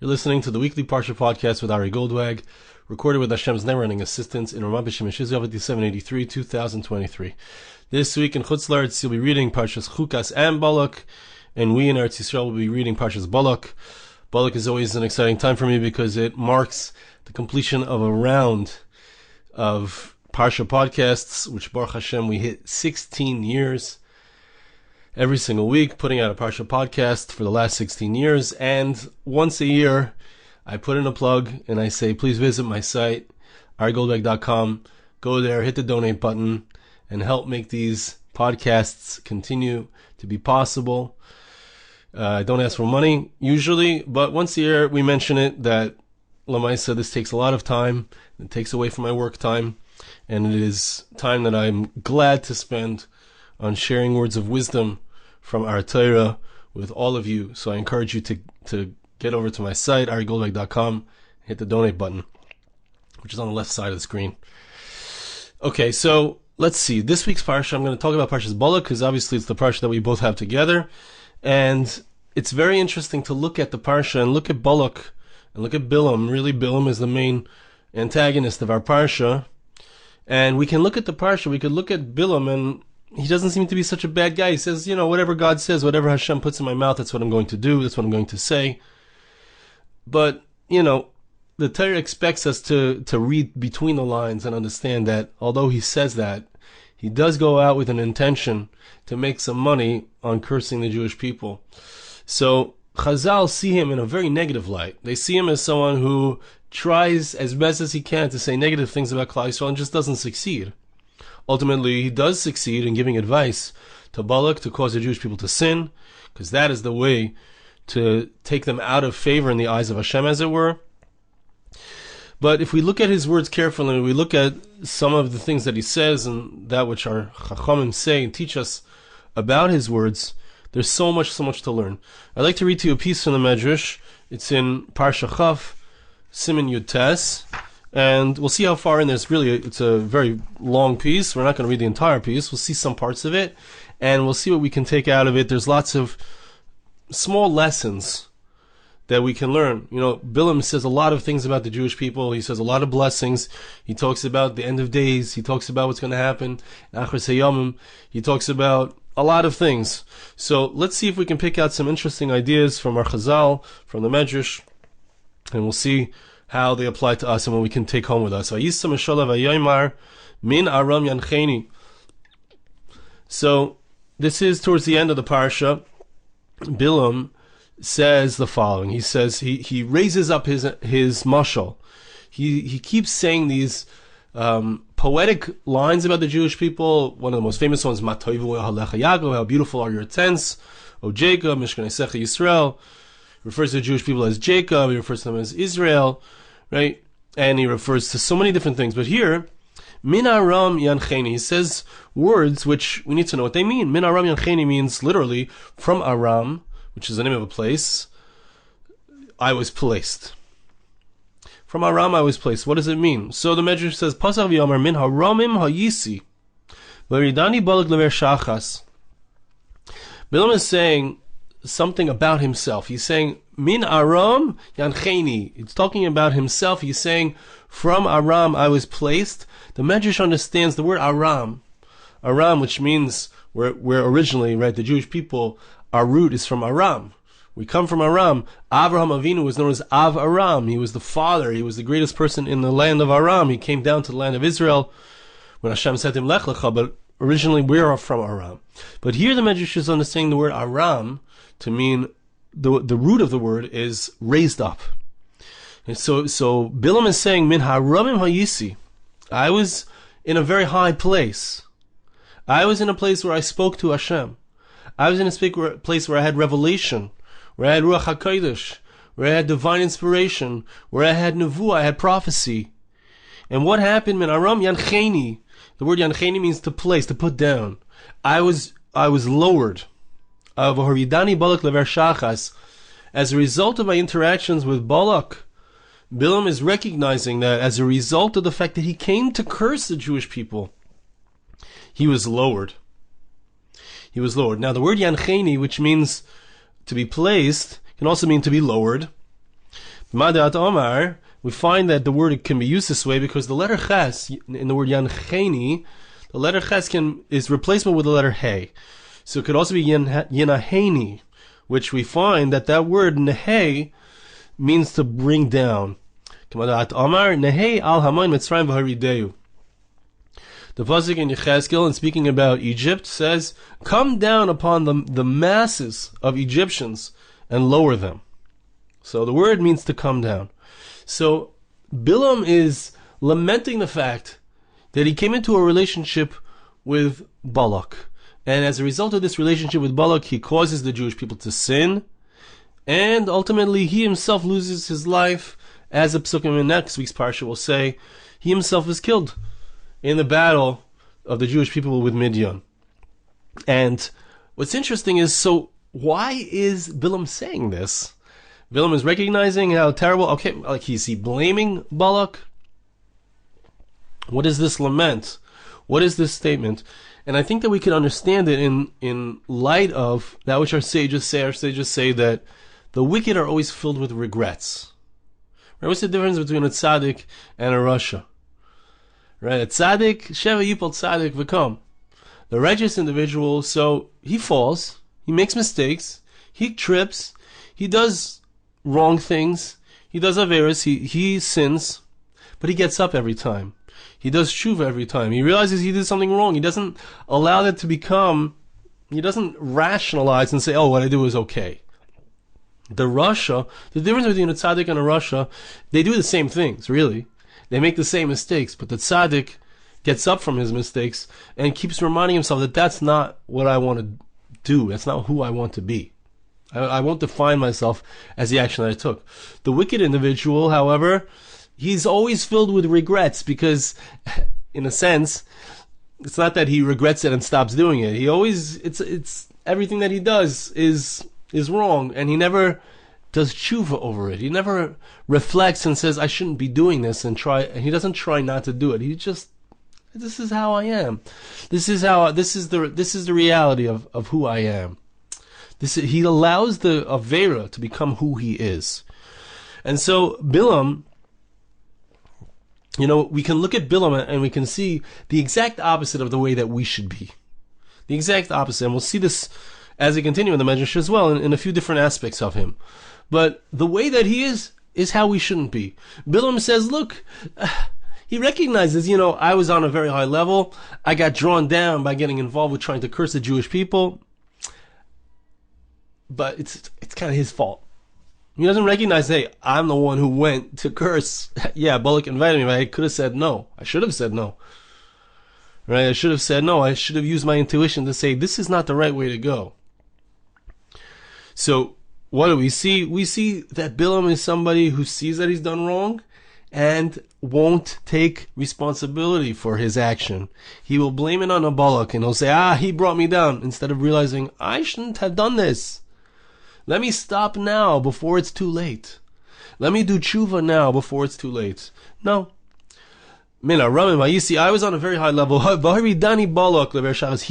You're listening to the weekly Parsha Podcast with Ari Goldwag, recorded with Hashem's never-ending assistance in Ramat B'Shem Shizyav 783, 2023. This week in Chutz La'aretz, you'll be reading Parshas Chukas-Balak, and we in Eretz Yisrael will be reading Parshas Balak. Balak is always an exciting time for me because it marks the completion of a round of Parsha Podcasts, which Baruch Hashem, we hit 16 years. Every single week, putting out a Parsha Podcast for the last 16 years. And once a year, I put in a plug and I say, please visit my site, arigoldwag.com. Go there, hit the donate button, and help make these podcasts continue to be possible. I don't ask for money usually, but once a year we mention it that Lamaisa, this takes a lot of time. It takes away from my work time. And it is time that I'm glad to spend on sharing words of wisdom from our Torah with all of you. So I encourage you to get over to my site, arigoldwag.com, hit the donate button, which is on the left side of the screen. Okay, so let's see. This week's Parsha, I'm going to talk about Parshas Balak, because obviously it's the Parsha that we both have together. And it's very interesting to look at the Parsha and look at Balak and look at Billum. Really, Billum is the main antagonist of our Parsha. And we can look at the Parsha, we could look at Billum, and he doesn't seem to be such a bad guy. He says, whatever God says, whatever Hashem puts in my mouth, that's what I'm going to do, that's what I'm going to say. But, the Torah expects us to read between the lines and understand that although he says that, he does go out with an intention to make some money on cursing the Jewish people. So Chazal see him in a very negative light. They see him as someone who tries as best as he can to say negative things about Klal Yisrael and just doesn't succeed. Ultimately, he does succeed in giving advice to Balak to cause the Jewish people to sin, because that is the way to take them out of favor in the eyes of Hashem, as it were. But if we look at his words carefully, we look at some of the things that he says and that which our Chachamim say and teach us about his words, there's so much to learn. I'd like to read to you a piece from the Medrash. It's in Parsha Chaf, Siman Yud Tes. And we'll see how far in there. It's a very long piece. We're not going to read the entire piece. We'll see some parts of it, and we'll see what we can take out of it. There's lots of small lessons that we can learn. Billum says a lot of things about the Jewish people. He says a lot of blessings. He talks about the end of days. He talks about what's going to happen. Achros Hayamim. He talks about a lot of things. So let's see if we can pick out some interesting ideas from our Chazal, from the Medrash, and we'll see how they apply to us and what we can take home with us. So this is towards the end of the parsha. Billum says the following. He says he raises up his mashal. He keeps saying these poetic lines about the Jewish people. One of the most famous ones, how beautiful are your tents, O Jacob, Mishkanesecha Yisrael. Refers to the Jewish people as Jacob. He refers to them as Israel. Right? And he refers to so many different things. But here, Min Aram Yancheni, he says words which we need to know what they mean. Min Aram Yancheni means literally, from Aram, which is the name of a place, I was placed. From Aram I was placed. What does it mean? So the Medrash says, Pasach v'yamar min haramim hayisi, v'ridani balak lever shachas. Billum is saying something about himself. He's saying, Min Aram Yancheni. It's talking about himself. He's saying, from Aram I was placed. The Medrash understands the word Aram. Aram, which means where originally, right, the Jewish people, our root is from Aram. We come from Aram. Avraham Avinu was known as Av Aram. He was the father. He was the greatest person in the land of Aram. He came down to the land of Israel when Hashem said to him, Lech Lecha, but originally we are from Aram. But here the Medrash is understanding the word Aram to mean the root of the word is raised up. And so Billum is saying, Min haramim hayisi. I was in a very high place. I was in a place where I spoke to Hashem. I was in a place where I had revelation, where I had Ruach HaKodesh, where I had divine inspiration, where I had nevuah, I had prophecy. And what happened? Min haram yancheni. The word yancheni means to place, to put down. I was lowered. As a result of my interactions with Balak, Billum is recognizing that as a result of the fact that he came to curse the Jewish people, he was lowered. Now the word yancheni, which means to be placed, can also mean to be lowered. Madat Omar, we find that the word can be used this way because the letter ches in the word yancheni, the letter ches is replacement with the letter hey. So it could also be yenaheni, which we find that word nehe means to bring down. Madat Omar nehe al hamoin mitzrayim v'harideu. The pasuk in Yechezkel, in speaking about Egypt, says, "Come down upon the masses of Egyptians and lower them." So the word means to come down. So Billum is lamenting the fact that he came into a relationship with Balak. And as a result of this relationship with Balak, he causes the Jewish people to sin. And ultimately, he himself loses his life. As the psukim in next week's Parsha will say, he himself is killed in the battle of the Jewish people with Midian. And what's interesting is, so why is Bilaam saying this? Bilaam is recognizing how terrible, okay, like is he blaming Balak? What is this lament? What is this statement? And I think that we can understand it in light of that which our sages say. Our sages say that the wicked are always filled with regrets. Right? What's the difference between a tzaddik and a rasha? Right? A tzaddik, sheva yipol tzaddik v'kom. The righteous individual, so he falls, he makes mistakes, he trips, he does wrong things, he does averis, he sins, but he gets up every time. He does tshuva every time. He realizes he did something wrong. He doesn't allow that to become, he doesn't rationalize and say, oh, what I do is okay. The rasha, the difference between a tzaddik and a rasha, they do the same things, really. They make the same mistakes, but the tzaddik gets up from his mistakes and keeps reminding himself that that's not what I want to do. That's not who I want to be. I won't define myself as the action that I took. The wicked individual, however, he's always filled with regrets because, in a sense, it's not that he regrets it and stops doing it. He always, it's everything that he does is wrong, and he never does tshuva over it. He never reflects and says, I shouldn't be doing this, and he doesn't try not to do it. He just, this is how I am. This is the reality of who I am. He allows the Avera to become who he is. And so Billum, we can look at Billum and we can see the exact opposite of the way that we should be. The exact opposite. And we'll see this as we continue in the Medrash as well, in a few different aspects of him. But the way that he is how we shouldn't be. Billum says, look, he recognizes, I was on a very high level. I got drawn down by getting involved with trying to curse the Jewish people. But it's kind of his fault. He doesn't recognize, hey, I'm the one who went to curse. Yeah, Balak invited me, but I could have said no. I should have said no. Right? I should have said no. I should have used my intuition to say, this is not the right way to go. So, what do we see? We see that Billum is somebody who sees that he's done wrong and won't take responsibility for his action. He will blame it on a Balak and he'll say, he brought me down, instead of realizing, I shouldn't have done this. Let me stop now before it's too late. Let me do tshuva now before it's too late. No. I was on a very high level. He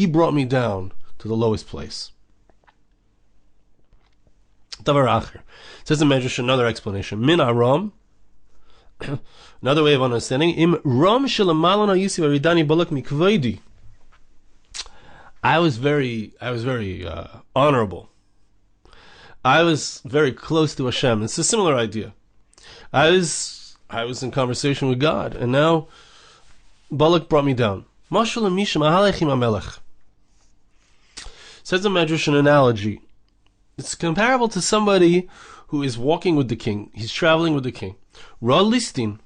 brought me down to the lowest place. Says the Medrash, another explanation. Min aram, another way of understanding. Im ram shelamalana yisi varidani balak mikvedi. I was very honorable. I was very close to Hashem. It's a similar idea. I was in conversation with God, and now Balak brought me down. Says the Medrash, an analogy. It's comparable to somebody who is walking with the king. He's traveling with the king. Ra listin.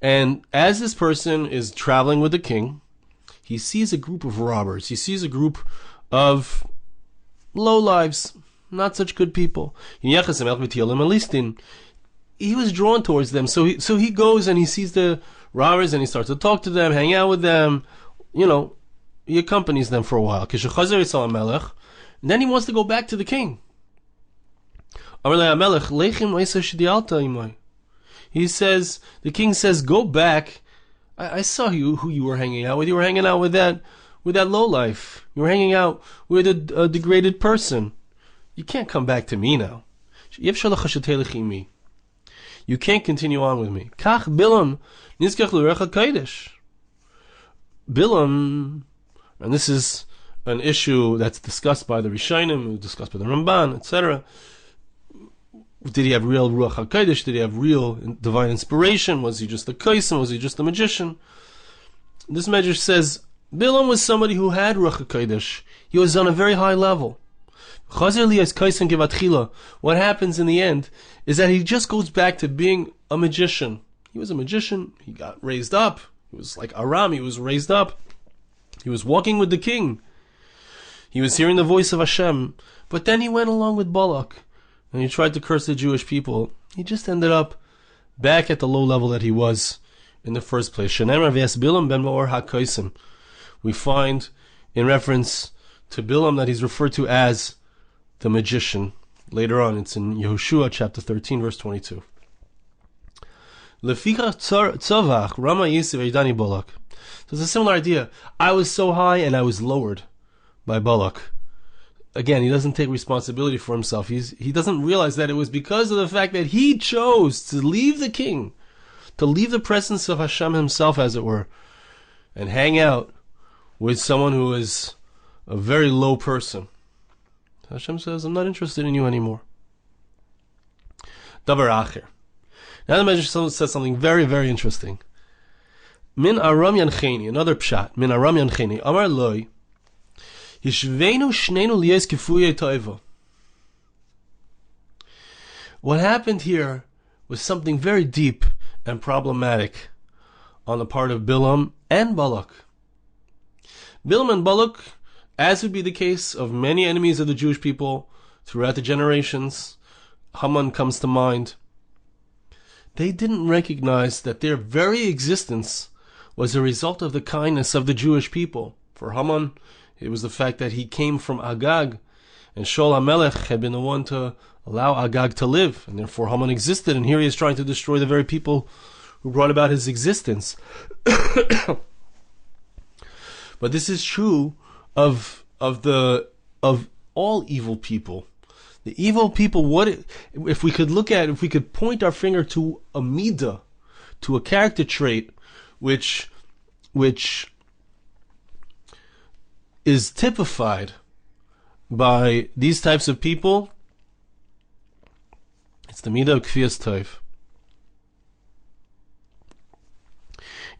And as this person is traveling with the king, he sees a group of robbers. He sees a group of lowlives, not such good people. He was drawn towards them. So he goes and he sees the robbers and he starts to talk to them, hang out with them. He accompanies them for a while. And then he wants to go back to the king. He says, the king says, go back. I saw who you were hanging out with. You were hanging out with that lowlife. You were hanging out with a degraded person. You can't come back to me now. You can't continue on with me. Kach Billum nizkach l'recha kodesh. Billum, and this is an issue that's discussed by the Rishonim, discussed by the Ramban, etc. Did he have real Ruach HaKodesh? Did he have real divine inspiration? Was he just a Kaisim? Was he just a magician? This Medrash says Bilaam was somebody who had Ruach HaKodesh. He was on a very high level. What happens in the end is that he just goes back to being a magician. He was a magician. He got raised up. He was like Aram. He was raised up. He was walking with the king. He was hearing the voice of Hashem. But then he went along with Balak. And he tried to curse the Jewish people. He just ended up back at the low level that he was in the first place. We find in reference to Bilam that he's referred to as the magician. Later on, it's in Yehoshua chapter 13, verse 22. So it's a similar idea. I was so high and I was lowered by Balak. Again, he doesn't take responsibility for himself. He doesn't realize that it was because of the fact that he chose to leave the king, to leave the presence of Hashem himself, as it were, and hang out with someone who is a very low person. Hashem says, I'm not interested in you anymore. Davar Acher. Now the Medrash says something very, very interesting. Min Aram Yancheni, another pshat. Min Aram Yancheni. Amar Loi. What happened here was something very deep and problematic on the part of Bilam and Balak. Bilam and Balak, as would be the case of many enemies of the Jewish people throughout the generations, Haman comes to mind, they didn't recognize that their very existence was a result of the kindness of the Jewish people. For Haman, it was the fact that he came from Agag, and Shaul HaMelech had been the one to allow Agag to live, and therefore Haman existed, and here he is trying to destroy the very people who brought about his existence. But this is true of all evil people. The evil people, if we could point our finger to a midah, to a character trait, which is typified by these types of people, it's the midah of kfiyas tov.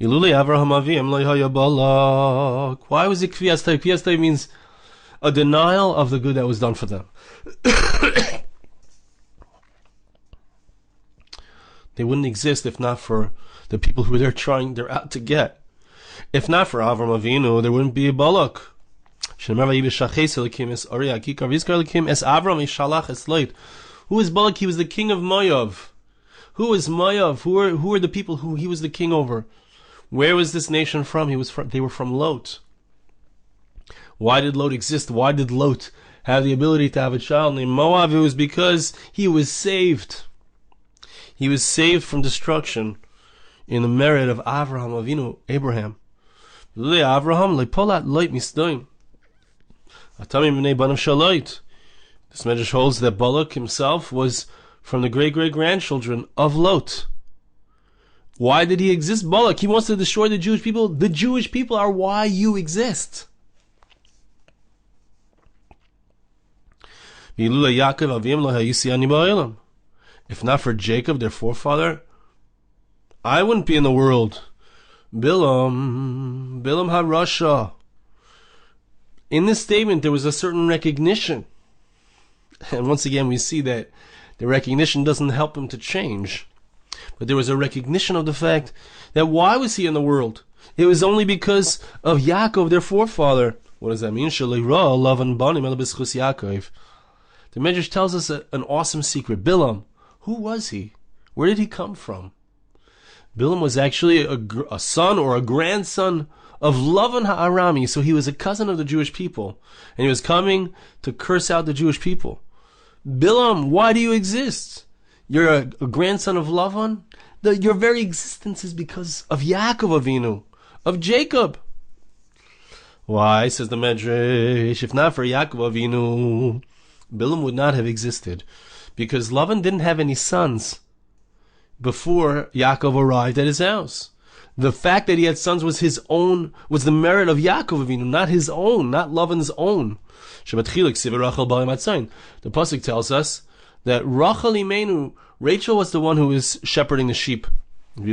Ilulei Avraham Avim lo haya Balak. Why was it kfiyas tov? Kfiyas tov means a denial of the good that was done for them. They wouldn't exist if not for the people who they're out to get. If not for Avram Avinu, there wouldn't be a Balak. Who is Balak? He was the king of Moav. Who is Moav? Who are the people who he was the king over? Where was this nation from? They were from Lot. Why did Lot exist? Why did Lot have the ability to have a child named Moab? It was because he was saved. He was saved from destruction in the merit of Avraham Avinu, Abraham. Avraham lepolat loit misdoim. Atami b'nei banav shaloit. This Medrash holds that Balak himself was from the great-great-grandchildren of Lot. Why did he exist? Balak, he wants to destroy the Jewish people. The Jewish people are why you exist. If not for Jacob, their forefather, I wouldn't be in the world. Billum HaRasha. In this statement, there was a certain recognition. And once again, we see that the recognition doesn't help him to change. But there was a recognition of the fact that why was he in the world? It was only because of Yaakov, their forefather. What does that mean? The Medrash tells us an awesome secret. Bilam, who was he? Where did he come from? Bilam was actually a son or a grandson of Lavan HaArami, so he was a cousin of the Jewish people, and he was coming to curse out the Jewish people. Bilam, why do you exist? You're a grandson of Lavan? Your very existence is because of Yaakov Avinu, of Jacob. Why, says the Medrash, if not for Yaakov Avinu, Billum would not have existed, because Lavan didn't have any sons. before Yaakov arrived at his house. The fact that he had sons was his own, was the merit of Yaakov Avinu, not his own, not Lavan's own. The pasuk tells us that Rachel Imenu, Rachel was the one who was shepherding the sheep. If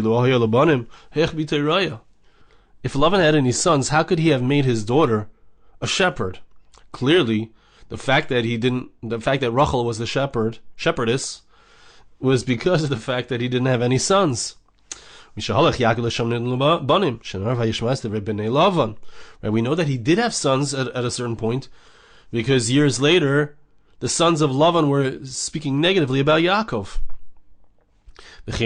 Lavan had any sons, how could he have made his daughter a shepherd? Clearly, the fact that Rachel was the shepherdess, was because of the fact that he didn't have any sons. Right, we know that he did have sons at a certain point, because years later, the sons of Lavan were speaking negatively about Yaakov. And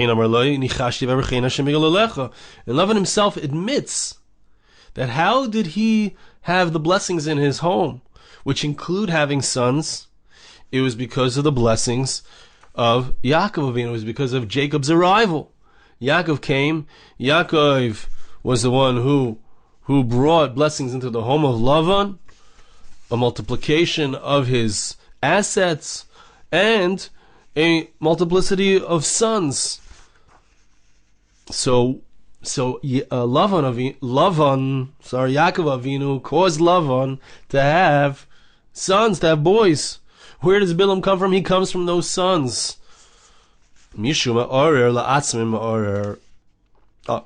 Lavan himself admits that how did he have the blessings in his home, which include having sons? It was because of the blessings of Yaakov Avinu. It was because of Jacob's arrival. Yaakov came. Yaakov was the one who brought blessings into the home of Lavan, a multiplication of his assets, and a multiplicity of sons. So Yaakov Avinu caused Lavan to have sons, to have boys. Where does Billum come from? He comes from those sons. Mishuma orer la'atzmim orer.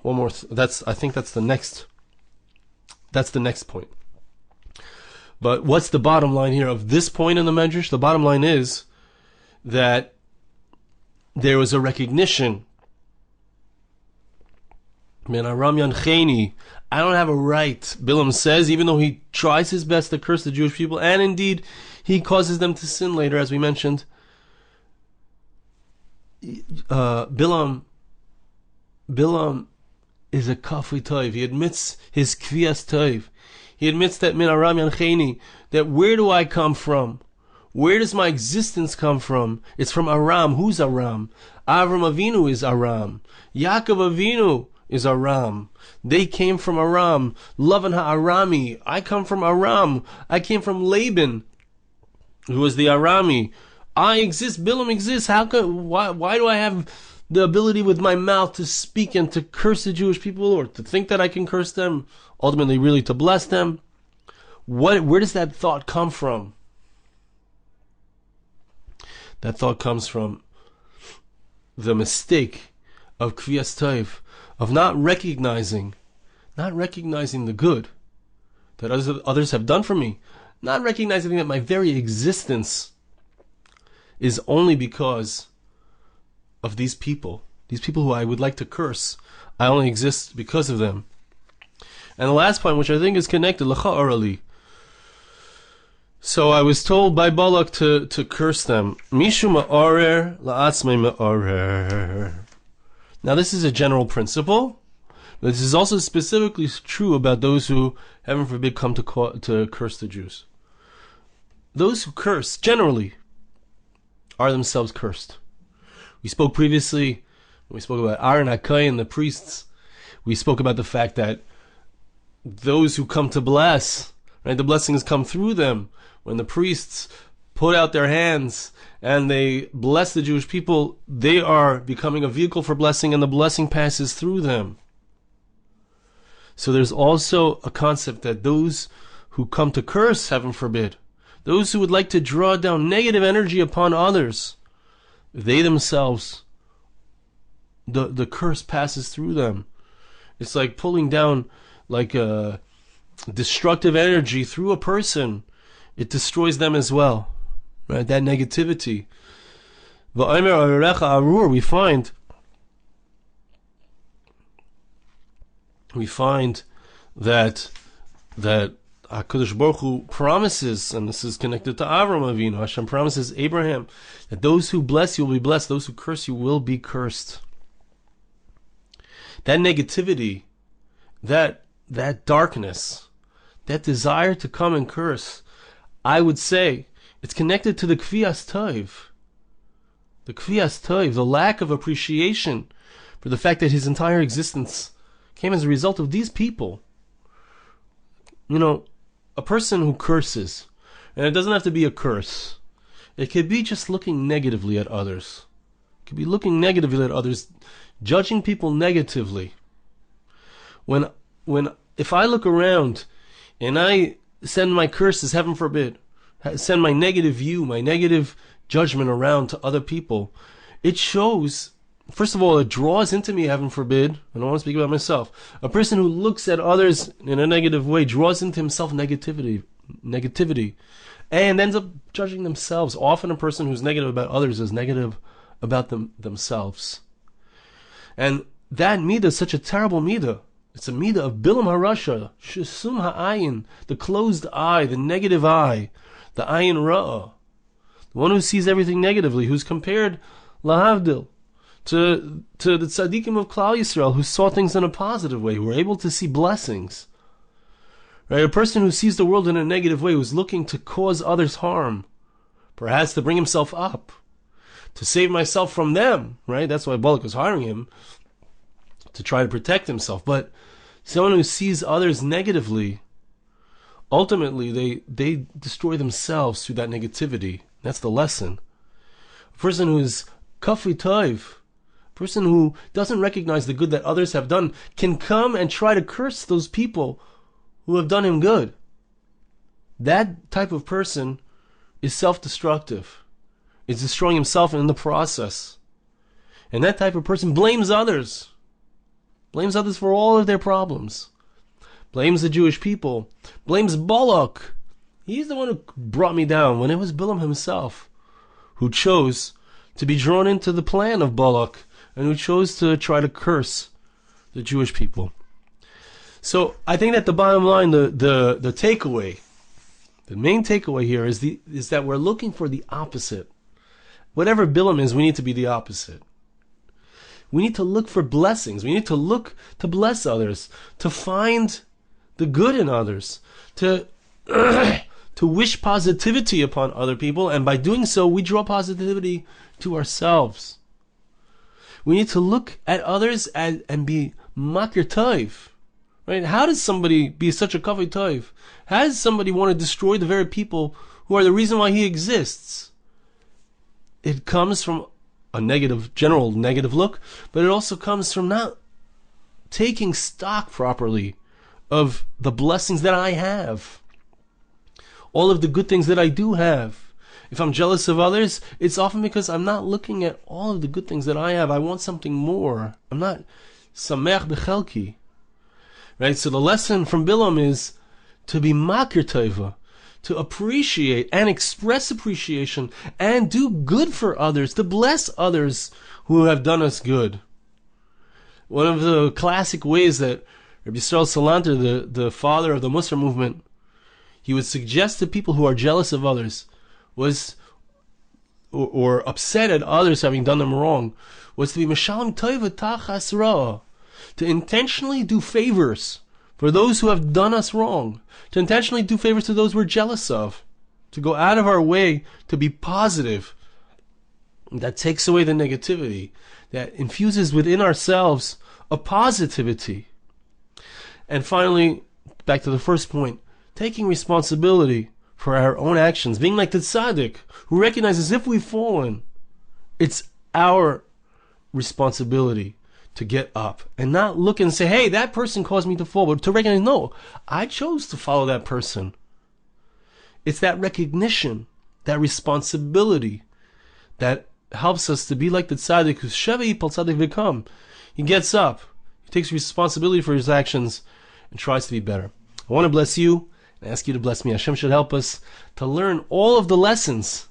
One more. I think that's the next. That's the next point. But what's the bottom line here of this point in the Medrash? The bottom line is that there was a recognition. Man, Aram Yancheni, I don't have a right, Billum says, even though he tries his best to curse the Jewish people, and indeed he causes them to sin later, as we mentioned. Bilaam is a kafui toiv. He admits his kvias toiv. He admits that min Aram Yancheni, that where do I come from? Where does my existence come from? It's from Aram. Who's Aram? Avram Avinu is Aram. Yaakov Avinu is Aram. They came from Aram. Lavan ha'Arami. I come from Aram. I came from Laban, who was the Arami. I exist. Billum exists. Why do I have the ability with my mouth to speak and to curse the Jewish people, or to think that I can curse them, ultimately really to bless them? Where does that thought come from? That thought comes from the mistake of Kviyas Tov, of not recognizing the good that others have done for me, not recognizing that my very existence is only because of these people who I would like to curse. I only exist because of them. And the last point, which I think is connected, L'cha orali. So I was told by Balak to curse them. Mishu ma'orer la'atzmei ma'orer. Now this is a general principle, but this is also specifically true about those who, heaven forbid, come to curse the Jews. Those who curse, generally, are themselves cursed. We spoke previously, when we spoke about Aaron HaKohen, the priests, we spoke about the fact that those who come to bless, right, the blessings come through them. When the priests put out their hands and they bless the Jewish people, they are becoming a vehicle for blessing, and the blessing passes through them. So there's also a concept that those who come to curse, heaven forbid, those who would like to draw down negative energy upon others, they themselves, the curse passes through them. It's like pulling down like a destructive energy through a person. It destroys them as well, right? That negativity. We find that HaKadosh Baruch Hu promises, and this is connected to Avram Avinu, Hashem promises Abraham that those who bless you will be blessed, those who curse you will be cursed. That negativity, that darkness, that desire to come and curse, I would say it's connected to the Kviyas Tov. The Kviyas Tov, the lack of appreciation for the fact that his entire existence came as a result of these people. You know, a person who curses, and it doesn't have to be a curse, it could be just looking negatively at others. It could be looking negatively at others, judging people negatively. If I look around and I send my curses, heaven forbid, send my negative view, my negative judgment around to other people, it shows, first of all, it draws into me, heaven forbid, I don't want to speak about myself. A person who looks at others in a negative way draws into himself negativity, and ends up judging themselves. Often a person who's negative about others is negative about themselves. And that midah is such a terrible midah. It's a midah of Billum harasha, shesum ha'ayin, the closed eye, the negative eye, the ayin ra'ah, the one who sees everything negatively, who's compared lahavdil to the tzaddikim of Klal Yisrael, who saw things in a positive way, who were able to see blessings. Right? A person who sees the world in a negative way, who's looking to cause others harm, perhaps to bring himself up, to save myself from them. Right? That's why Balak was hiring him, to try to protect himself. But someone who sees others negatively, ultimately they destroy themselves through that negativity. That's the lesson. A person who is kafi toiv, a person who doesn't recognize the good that others have done, can come and try to curse those people who have done him good. That type of person is self-destructive. It's destroying himself in the process. And that type of person blames others. Blames others for all of their problems. Blames the Jewish people. Blames Balak. He's the one who brought me down, when it was Bilaam himself who chose to be drawn into the plan of Balak, and who chose to try to curse the Jewish people. So I think that the bottom line, the takeaway, the main takeaway here is that we're looking for the opposite. Whatever Billum is, we need to be the opposite. We need to look for blessings. We need to look to bless others, to find the good in others, to wish positivity upon other people, and by doing so, we draw positivity to ourselves. We need to look at others and be makir tov. Right? How does somebody be such a kavod tov? How does somebody want to destroy the very people who are the reason why he exists? It comes from a general negative look, but it also comes from not taking stock properly of the blessings that I have. All of the good things that I do have. If I'm jealous of others, it's often because I'm not looking at all of the good things that I have. I want something more. I'm not sameach b'chelki. Right? So the lesson from Billum is to be makir tova, to appreciate and express appreciation and do good for others, to bless others who have done us good. One of the classic ways that Rabbi Yisrael Salanter, the father of the Musar movement, he would suggest to people who are jealous of others or upset at others having done them wrong, was to be Meshalem Tova Tachas Ra, to intentionally do favors for those who have done us wrong, to intentionally do favors to those we're jealous of, to go out of our way to be positive. That takes away the negativity, that infuses within ourselves a positivity. And finally, back to the first point, taking responsibility for our own actions, being like the tzaddik, who recognizes if we've fallen, it's our responsibility to get up and not look and say, hey, that person caused me to fall, but to recognize, no, I chose to follow that person. It's that recognition, that responsibility that helps us to be like the tzaddik who's sheva yipal tzaddik v'kam. He gets up, he takes responsibility for his actions and tries to be better. I want to bless you and ask you to bless me. Hashem should help us to learn all of the lessons,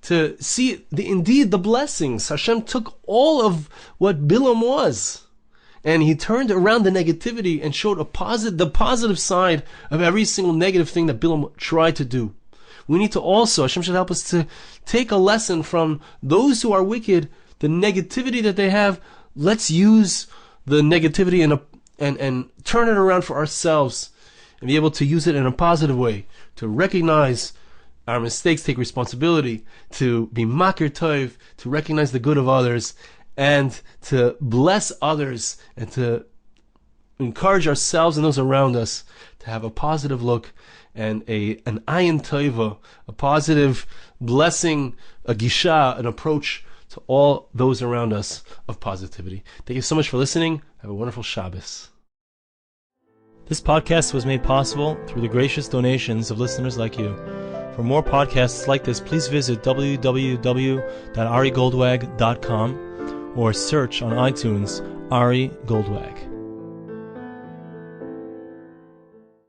to see indeed the blessings. Hashem took all of what Billum was, and he turned around the negativity and showed the positive side of every single negative thing that Billum tried to do. We need to also, Hashem should help us to take a lesson from those who are wicked, the negativity that they have. Let's use the negativity and turn it around for ourselves and be able to use it in a positive way, to recognize our mistakes, take responsibility, to be makir tov, to recognize the good of others, and to bless others, and to encourage ourselves and those around us to have a positive look and an ayin tova, a positive blessing, a gisha, an approach to all those around us of positivity. Thank you so much for listening. Have a wonderful Shabbos. This podcast was made possible through the gracious donations of listeners like you. For more podcasts like this, please visit www.arigoldwag.com or search on iTunes Ari Goldwag.